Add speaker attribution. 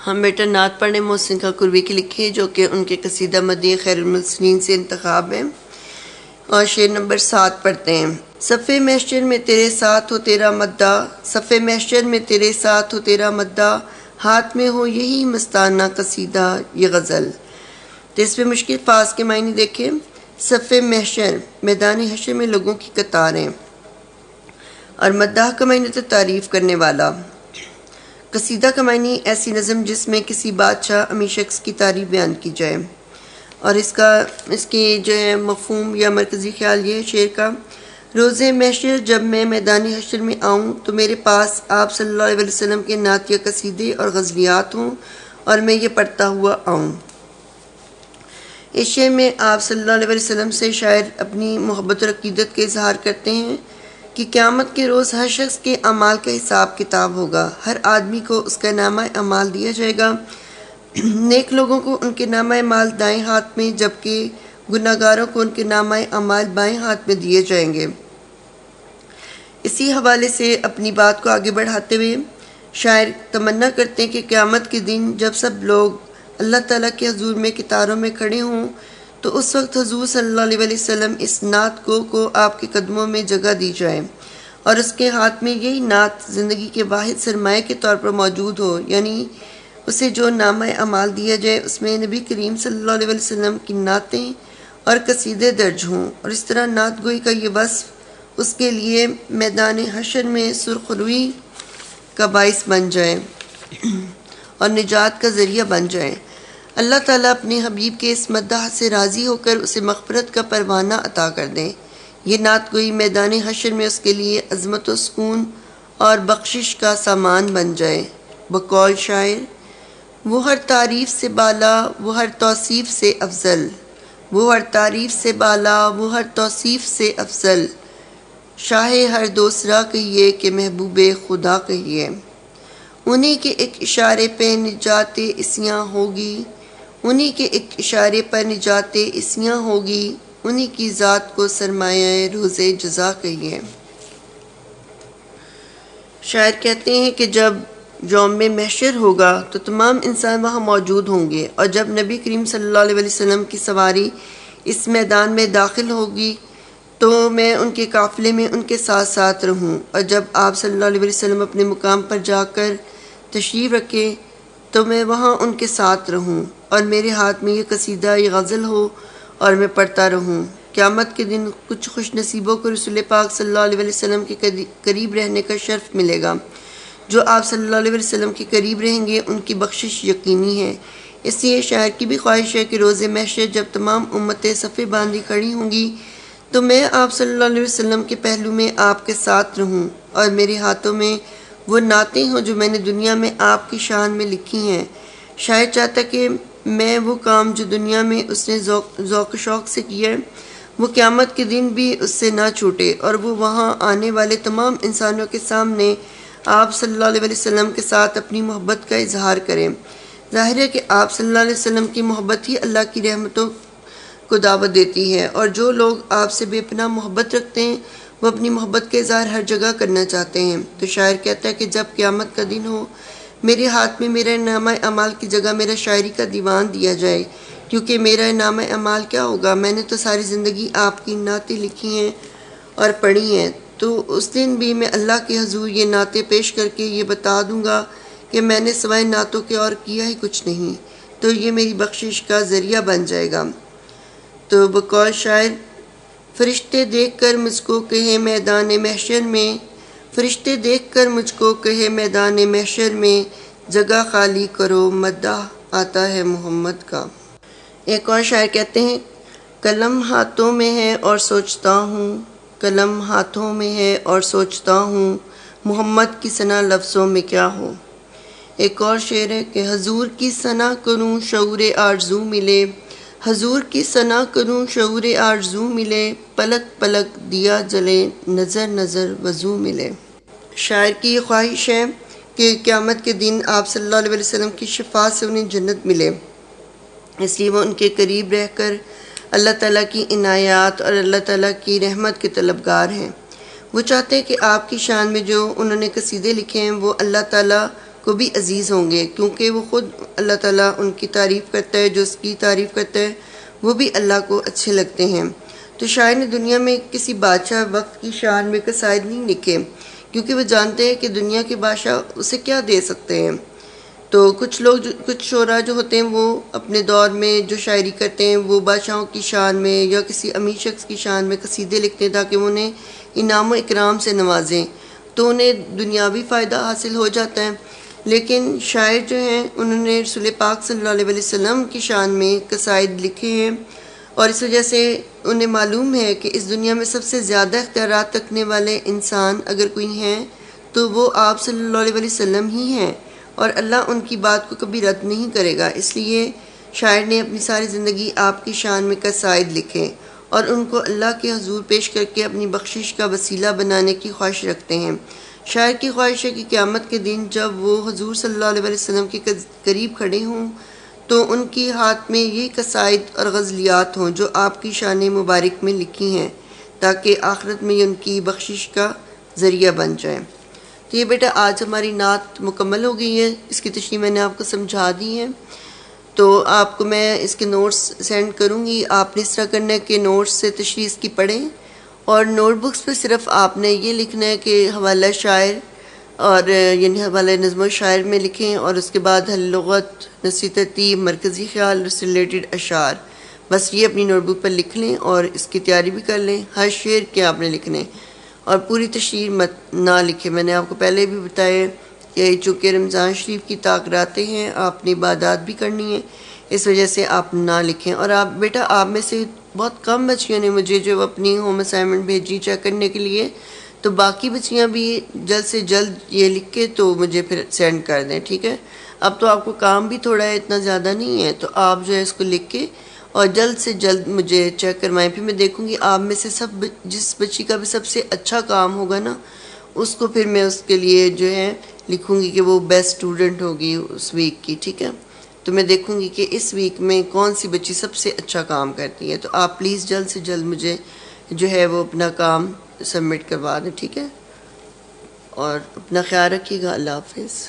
Speaker 1: ہم بیٹا نعت پڑھنے محسن کا قربی کی لکھے جو کہ ان کے قصیدہ مدیح خیر المرسلین سے انتخاب ہے، اور شعر نمبر 7 پڑھتے ہیں۔ صف محشر میں تیرے ساتھ ہو تیرا مدہ، صف محشر میں تیرے ساتھ ہو تیرا مدہ، ہاتھ میں ہو یہی مستانہ قصیدہ یہ غزل۔ تو اس میں مشکل فاظ کے معنی دیکھیں۔ صف محشر، میدان حشر میں لوگوں کی قطاریں، اور مداح کا معنی تو تعریف کرنے والا۔ قصیدہ کا معنی ایسی نظم جس میں کسی بادشاہ امی شخص کی تعریف بیان کی جائے، اور اس کی جو ہے مفہوم یا مرکزی خیال یہ ہے شعر کا: روز محشر جب میں میدان حشر میں آؤں تو میرے پاس آپ صلی اللہ علیہ وسلم کے نعت یا قصیدے اور غزلیات ہوں اور میں یہ پڑھتا ہوا آؤں۔ اس شعر میں آپ صلی اللہ علیہ وسلم سے شاعر اپنی محبت اور عقیدت کا اظہار کرتے ہیں کہ قیامت کے روز ہر شخص کے اعمال کا حساب کتاب ہوگا، ہر آدمی کو اس کا نامہ اعمال دیا جائے گا۔ نیک لوگوں کو ان کے نامہ اعمال دائیں ہاتھ میں، جبکہ گناہ گاروں کو ان کے نامہ اعمال بائیں ہاتھ میں دیے جائیں گے۔ اسی حوالے سے اپنی بات کو آگے بڑھاتے ہوئے شاعر تمنا کرتے ہیں کہ قیامت کے دن جب سب لوگ اللہ تعالیٰ کے حضور میں قطاروں میں کھڑے ہوں تو اس وقت حضور صلی اللہ علیہ وسلم اس نعت کو آپ کے قدموں میں جگہ دی جائے، اور اس کے ہاتھ میں یہی نعت زندگی کے واحد سرمایہ کے طور پر موجود ہو، یعنی اسے جو نامہ اعمال دیا جائے اس میں نبی کریم صلی اللہ علیہ وسلم کی نعتیں اور قصیدے درج ہوں، اور اس طرح نعت گوئی کا یہ وصف اس کے لیے میدان حشر میں سرخروئی کا باعث بن جائے اور نجات کا ذریعہ بن جائے۔ اللہ تعالیٰ اپنے حبیب کے اس مدح سے راضی ہو کر اسے مغفرت کا پروانہ عطا کر دیں۔ یہ نعت گوئی میدان حشر میں اس کے لیے عظمت و سکون اور بخشش کا سامان بن جائے۔ بقول شاعر: وہ ہر تعریف سے بالا، وہ ہر توصیف سے افضل، وہ ہر تعریف سے بالا، وہ ہر توصیف سے افضل، شاہ ہر دوسرا کہیے کہ محبوب خدا کہیے۔ انہی کے ایک اشارے پہ نجات عصیاں ہوگی، انہی کے ایک اشارے پر نجات عصیاں ہوگی، انہی کی ذات کو سرمایہ روز جزا کہیے۔ شاعر کہتے ہیں کہ جب یوم محشر ہوگا تو تمام انسان وہاں موجود ہوں گے، اور جب نبی کریم صلی اللہ علیہ وسلم کی سواری اس میدان میں داخل ہوگی تو میں ان کے قافلے میں ان کے ساتھ ساتھ رہوں، اور جب آپ صلی اللہ علیہ وسلم اپنے مقام پر جا کر تشریف رکھیں تو میں وہاں ان کے ساتھ رہوں، اور میرے ہاتھ میں یہ قصیدہ یہ غزل ہو اور میں پڑھتا رہوں۔ قیامت کے دن کچھ خوش نصیبوں کو رسول پاک صلی اللہ علیہ وسلم کے قریب رہنے کا شرف ملے گا۔ جو آپ صلی اللہ علیہ وسلم کے قریب رہیں گے ان کی بخشش یقینی ہے۔ اس لیے شاعر کی بھی خواہش ہے کہ روز محشر جب تمام امتیں صفیں باندھی کھڑی ہوں گی تو میں آپ صلی اللہ علیہ وسلم کے پہلو میں آپ کے ساتھ رہوں، اور میرے ہاتھوں میں وہ نعتیں ہوں جو میں نے دنیا میں آپ کی شان میں لکھی ہیں۔ شاعر چاہتا کہ میں وہ کام جو دنیا میں اس نے ذوق و شوق سے کیا ہے وہ قیامت کے دن بھی اس سے نہ چھوٹے، اور وہ وہاں آنے والے تمام انسانوں کے سامنے آپ صلی اللہ علیہ وسلم کے ساتھ اپنی محبت کا اظہار کریں۔ ظاہر ہے کہ آپ صلی اللہ علیہ وسلم کی محبت ہی اللہ کی رحمتوں کو دعوت دیتی ہے، اور جو لوگ آپ سے بے پناہ محبت رکھتے ہیں وہ اپنی محبت کا اظہار ہر جگہ کرنا چاہتے ہیں۔ تو شاعر کہتا ہے کہ جب قیامت کا دن ہو میرے ہاتھ میں میرا نامہ اعمال کی جگہ میرا شاعری کا دیوان دیا جائے، کیونکہ میرا نامہ اعمال کیا ہوگا، میں نے تو ساری زندگی آپ کی نعتیں لکھی ہیں اور پڑھی ہیں، تو اس دن بھی میں اللہ کے حضور یہ نعتیں پیش کر کے یہ بتا دوں گا کہ میں نے سوائے نعتوں کے اور کیا ہی کچھ نہیں، تو یہ میری بخشش کا ذریعہ بن جائے گا۔ تو بقول شاعر: فرشتے دیکھ کر مجھ کو کہے میدان محشر میں، فرشتے دیکھ کر مجھ کو کہے میدان محشر میں، جگہ خالی کرو مدح آتا ہے محمد کا۔ ایک اور شاعر کہتے ہیں: قلم ہاتھوں میں ہے اور سوچتا ہوں، قلم ہاتھوں میں ہے اور سوچتا ہوں، محمد کی ثنا لفظوں میں کیا ہو۔ ایک اور شعر ہے کہ حضور کی ثنا کروں شعور آرزو ملے، حضور کی ثنا کروں شعور آرزو ملے، پلک پلک دیا جلے نظر نظر وضو ملے۔ شاعر کی یہ خواہش ہے کہ قیامت کے دن آپ صلی اللہ علیہ وسلم کی شفاعت سے انہیں جنت ملے، اس لیے وہ ان کے قریب رہ کر اللہ تعالیٰ کی عنایات اور اللہ تعالیٰ کی رحمت کے طلبگار ہیں۔ وہ چاہتے ہیں کہ آپ کی شان میں جو انہوں نے قصیدے لکھے ہیں وہ اللہ تعالیٰ کو بھی عزیز ہوں گے، کیونکہ وہ خود اللہ تعالیٰ ان کی تعریف کرتا ہے، جو اس کی تعریف کرتا ہے وہ بھی اللہ کو اچھے لگتے ہیں۔ تو شاعر نے دنیا میں کسی بادشاہ وقت کی شان میں قصائد نہیں لکھے، کیونکہ وہ جانتے ہیں کہ دنیا کے بادشاہ اسے کیا دے سکتے ہیں۔ تو کچھ شعراء جو ہوتے ہیں وہ اپنے دور میں جو شاعری کرتے ہیں وہ بادشاہوں کی شان میں یا کسی امیر شخص کی شان میں قصیدے لکھتے ہیں تاکہ وہ انہیں انعام و اکرام سے نوازیں، تو انہیں دنیاوی فائدہ حاصل ہو جاتا ہے۔ لیکن شاعر جو ہیں انہوں نے رسول پاک صلی اللہ علیہ وسلم کی شان میں قصائد لکھے ہیں، اور اس وجہ سے انہیں معلوم ہے کہ اس دنیا میں سب سے زیادہ اختیارات رکھنے والے انسان اگر کوئی ہیں تو وہ آپ صلی اللہ علیہ وسلم ہی ہیں، اور اللہ ان کی بات کو کبھی رد نہیں کرے گا۔ اس لیے شاعر نے اپنی ساری زندگی آپ کی شان میں قصائد لکھے اور ان کو اللہ کے حضور پیش کر کے اپنی بخشش کا وسیلہ بنانے کی خواہش رکھتے ہیں۔ شاعر کی خواہش ہے کہ قیامت کے دن جب وہ حضور صلی اللہ علیہ وسلم کے قریب کھڑے ہوں تو ان کی ہاتھ میں یہ قصائد اور غزلیات ہوں جو آپ کی شان مبارک میں لکھی ہیں، تاکہ آخرت میں یہ ان کی بخشش کا ذریعہ بن جائے۔ تو یہ بیٹا آج ہماری نعت مکمل ہو گئی ہے، اس کی تشریح میں نے آپ کو سمجھا دی ہے۔ تو آپ کو میں اس کے نوٹس سینڈ کروں گی، آپ نے اس طرح کرنا ہے کہ نوٹس سے تشریح اس کی پڑھیں، اور نوٹ بکس پہ صرف آپ نے یہ لکھنا ہے کہ حوالہ شاعر اور یعنی حوالہ نظم و شاعر میں لکھیں، اور اس کے بعد حل لغت، نثری ترتیب، مرکزی خیال، اس سے ریلیٹڈ اشعار، بس یہ اپنی نوٹ بک پر لکھ لیں اور اس کی تیاری بھی کر لیں۔ ہر شعر کے آپ نے لکھنے اور پوری تشریح مت نہ لکھیں۔ میں نے آپ کو پہلے بھی بتایا کہ چونکہ رمضان شریف کی تاکراتے ہیں، آپ نے عبادات بھی کرنی ہے، اس وجہ سے آپ نہ لکھیں۔ اور آپ بیٹا آپ میں سے بہت کم بچیوں نے مجھے جو اپنی ہوم اسائنمنٹ بھیجی چیک کرنے کے لیے، تو باقی بچیاں بھی جلد سے جلد یہ لکھ کے تو مجھے پھر سینڈ کر دیں، ٹھیک ہے؟ اب تو آپ کو کام بھی تھوڑا ہے، اتنا زیادہ نہیں ہے، تو آپ جو ہے اس کو لکھ کے اور جلد سے جلد مجھے چیک کروائیں۔ پھر میں دیکھوں گی آپ میں سے جس بچی کا بھی سب سے اچھا کام ہوگا نا، اس کو پھر میں اس کے لیے جو ہے لکھوں گی کہ وہ بیسٹ اسٹوڈنٹ ہوگی اس ویک کی، ٹھیک ہے؟ تو میں دیکھوں گی کہ اس ویک میں کون سی بچی سب سے اچھا کام کرتی ہے۔ تو آپ پلیز جلد سے جلد مجھے جو ہے وہ اپنا کام سبمٹ کروا دیں، ٹھیک ہے؟ اور اپنا خیال رکھیے گا۔ اللہ حافظ۔